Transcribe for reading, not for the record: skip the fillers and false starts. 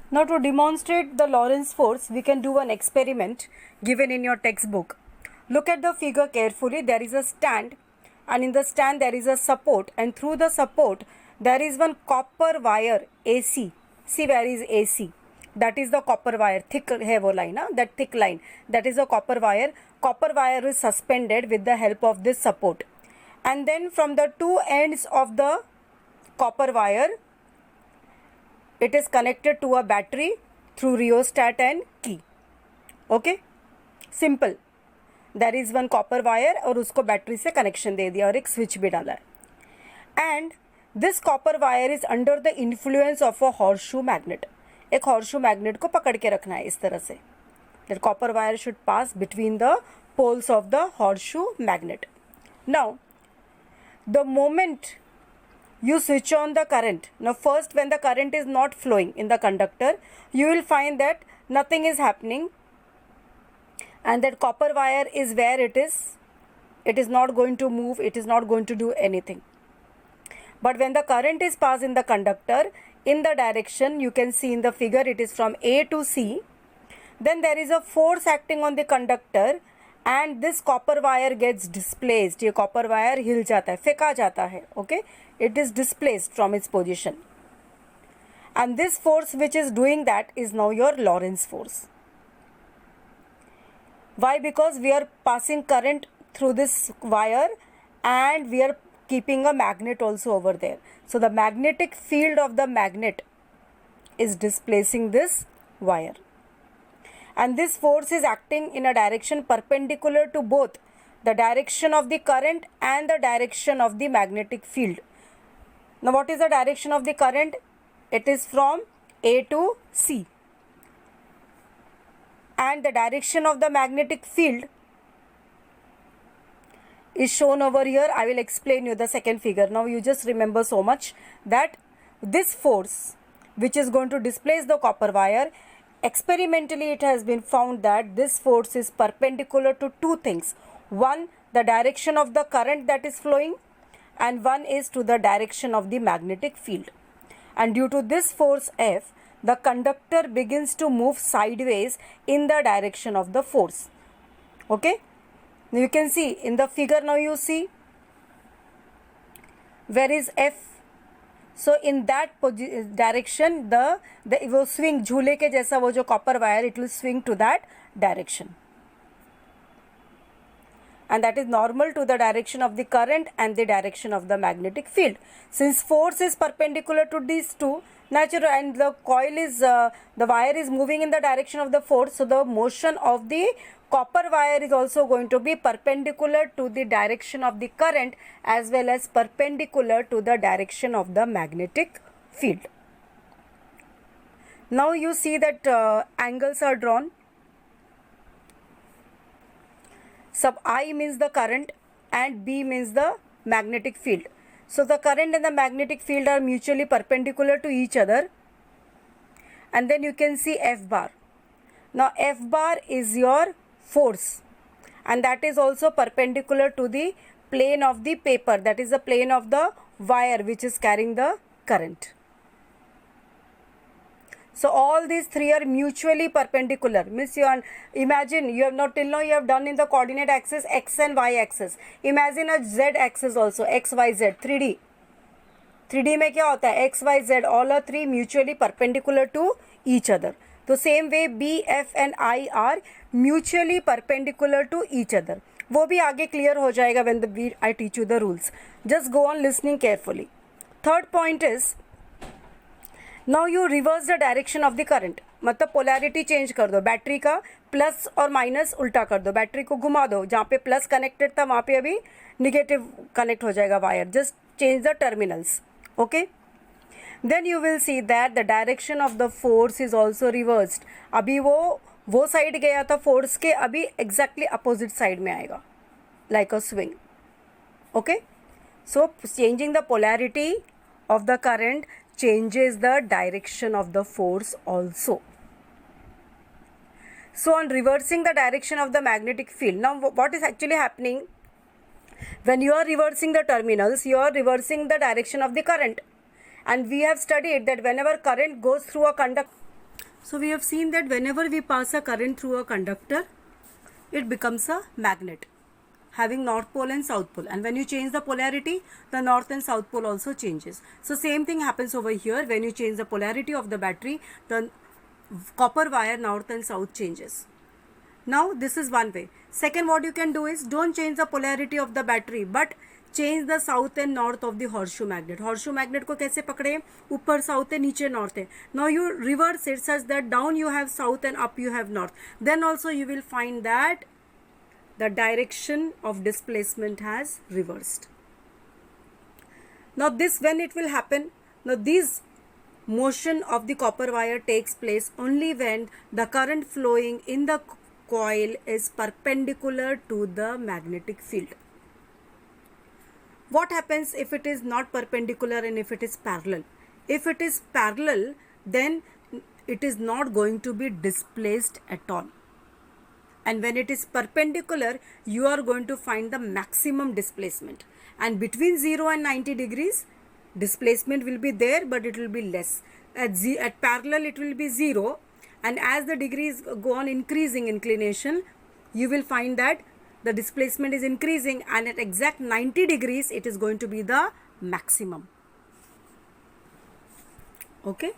Now to demonstrate the Lorentz force, we can do an experiment given in your textbook. Look at the figure carefully. There is a stand, and in the stand there is a support, and through the support there is one copper wire AC. See where is AC? That is the copper wire. Thick hai wo line, that thick line. That is a copper wire. Copper wire is suspended with the help of this support. And then from the two ends of the copper wire, it is connected to a battery through rheostat and key. Okay, simple. There is one copper wire और उसको battery से connection दे दिया और एक switch भी डाला है. And this copper wire is under the influence of a horseshoe magnet. एक हॉर्सशू मैग्नेट को पकड़ के रखना है इस तरह से. That copper wire should pass between the poles of the horseshoe magnet. Now the moment you switch on the current. Now first, when the current is not flowing in the conductor, you will find that nothing is happening and that copper wire is where it is. It is not going to move, it is not going to do anything. But when the current is passed in the conductor in the direction, you can see in the figure, it is from A to C, then there is a force acting on the conductor and this copper wire gets displaced. ये copper wire हिल जाता है, फेंका जाता है. Okay, it is displaced from its position, and this force which is doing that is now your Lorentz force. Why? Because we are passing current through this wire and we are keeping a magnet also over there. So the magnetic field of the magnet is displacing this wire. And this force is acting in a direction perpendicular to both the direction of the current and the direction of the magnetic field. Now what is the direction of the current? It is from A to C. And the direction of the magnetic field is shown over here. I will explain you the second figure. Now you just remember so much that this force which is going to displace the copper wire, experimentally it has been found that this force is perpendicular to two things. One, the direction of the current that is flowing, and one is to the direction of the magnetic field. And due to this force F, the conductor begins to move sideways in the direction of the force. Okay, now you can see in the figure. Now you see where is F. So in that direction, the वो swing झूले के जैसा वो जो copper wire, it will swing to that direction, and that is normal to the direction of the current and the direction of the magnetic field. Since force is perpendicular to these two, natural, and the coil is the wire is moving in the direction of the force, so the motion of the copper wire is also going to be perpendicular to the direction of the current as well as perpendicular to the direction of the magnetic field. Now you see that angles are drawn. Sub I means the current and B means the magnetic field. So the current and the magnetic field are mutually perpendicular to each other, and then you can see F bar. Now F bar is your force, and that is also perpendicular to the plane of the paper, that is the plane of the wire which is carrying the current. So all these three are mutually perpendicular. Means you imagine, you have not till now you have done in the coordinate axis x and y axis. Imagine a z axis also, x y z, 3D. 3D में क्या होता है, x y z, all are three mutually perpendicular to each other. तो same way B, F and I are mutually perpendicular to each other. वो भी आगे clear हो जाएगा when I teach you the rules. Just go on listening carefully. Third point is, now you reverse the direction of the current. मतलब polarity change कर दो, battery का plus और माइनस उल्टा कर दो, बैटरी को घुमा दो, जहाँ पे प्लस कनेक्टेड था वहाँ पे अभी निगेटिव कनेक्ट हो जाएगा wire. Just change the terminals. Okay, then you will see that the direction of the force is also reversed. अभी वो साइड गया था फोर्स के, अभी एग्जैक्टली अपोजिट साइड में आएगा, like a swing. Okay, so changing the polarity of the current changes the direction of the force also. So on reversing the direction of the magnetic field, now what is actually happening when you are reversing the terminals, you are reversing the direction of the current. And we have studied that whenever current goes through a conductor, So we have seen that whenever we pass a current through a conductor, it becomes a magnet having north pole and south pole, and when you change the polarity, the north and south pole also changes. So same thing happens over here. When you change the polarity of the battery, the copper wire north and south changes. Now this is one way. Second, what you can do is, don't change the polarity of the battery, but change the south and north of the horseshoe magnet. Horseshoe magnet को कैसे पकड़े? ऊपर south है, नीचे north है. Now you reverse it such that down you have south and up you have north. Then also you will find that the direction of displacement has reversed. Now this, when it will happen? Now this motion of the copper wire takes place only when the current flowing in the coil is perpendicular to the magnetic field. What happens if it is not perpendicular and if it is parallel? If it is parallel, then it is not going to be displaced at all. And when it is perpendicular, you are going to find the maximum displacement. And between 0 and 90 degrees, displacement will be there, but it will be less. At parallel, it will be 0. And as the degrees go on increasing inclination, you will find that the displacement is increasing, and at exact 90 degrees, it is going to be the maximum. Okay.